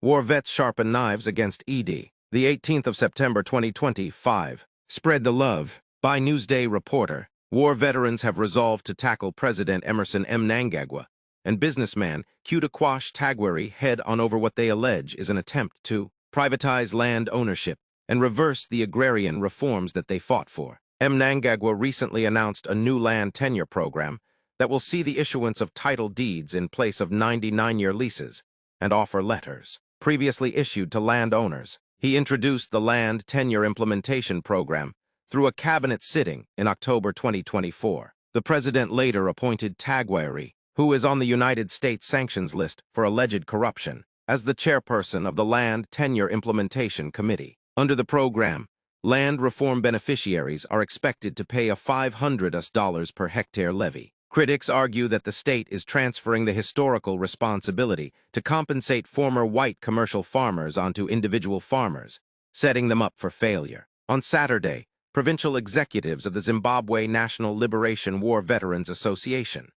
War vets sharpen knives against ED. The 18th of September 2025. Spread the love. By Newsday reporter. War veterans have resolved to tackle President Emerson Mnangagwa and businessman KUTYA Tagwari head on over what they allege is an attempt to privatize land ownership and reverse the agrarian reforms that they fought for. Mnangagwa recently announced a new land tenure program that will see the issuance of title deeds in place of 99-year leases and offer letters previously issued to landowners. He introduced the Land Tenure Implementation Program through a cabinet sitting in October 2024. The president later appointed Tagwari, who is on the United States sanctions list for alleged corruption, as the chairperson of the Land Tenure Implementation Committee. Under the program, land reform beneficiaries are expected to pay a $500 per hectare levy. Critics argue that the state is transferring the historical responsibility to compensate former white commercial farmers onto individual farmers, setting them up for failure. On Saturday, provincial executives of the Zimbabwe National Liberation War Veterans Association,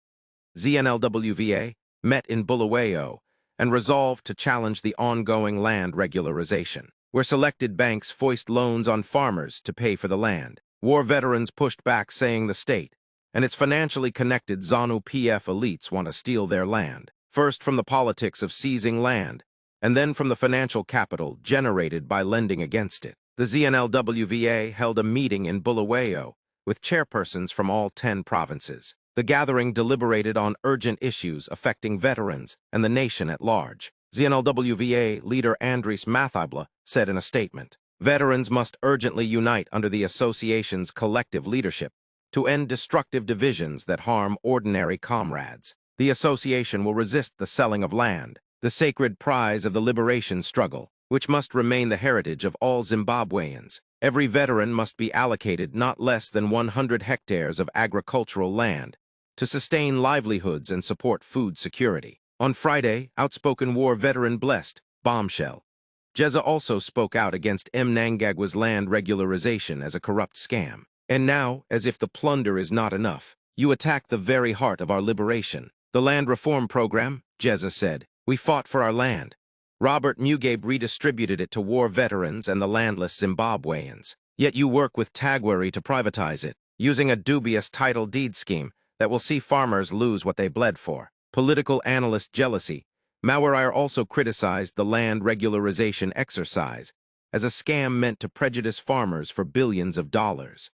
ZNLWVA, met in Bulawayo and resolved to challenge the ongoing land regularization, where selected banks foist loans on farmers to pay for the land. War veterans pushed back, saying the state and its financially connected ZANU-PF elites want to steal their land, first from the politics of seizing land, and then from the financial capital generated by lending against it. The ZNLWVA held a meeting in Bulawayo with chairpersons from all 10 provinces. The gathering deliberated on urgent issues affecting veterans and the nation at large. ZNLWVA leader Andries Mathibla said in a statement, "Veterans must urgently unite under the association's collective leadership to end destructive divisions that harm ordinary comrades. The association will resist the selling of land, the sacred prize of the liberation struggle, which must remain the heritage of all Zimbabweans. Every veteran must be allocated not less than 100 hectares of agricultural land to sustain livelihoods and support food security." On Friday, outspoken war veteran blessed Bombshell Jeza also spoke out against Mnangagwa's land regularization as a corrupt scam. "And now, as if the plunder is not enough, you attack the very heart of our liberation. The land reform program," Jeza said, "we fought for our land. Robert Mugabe redistributed it to war veterans and the landless Zimbabweans. Yet you work with Tagwari to privatize it, using a dubious title deed scheme that will see farmers lose what they bled for." Political analyst Jealousy Mawar also criticized the land regularization exercise as a scam meant to prejudice farmers for billions of dollars.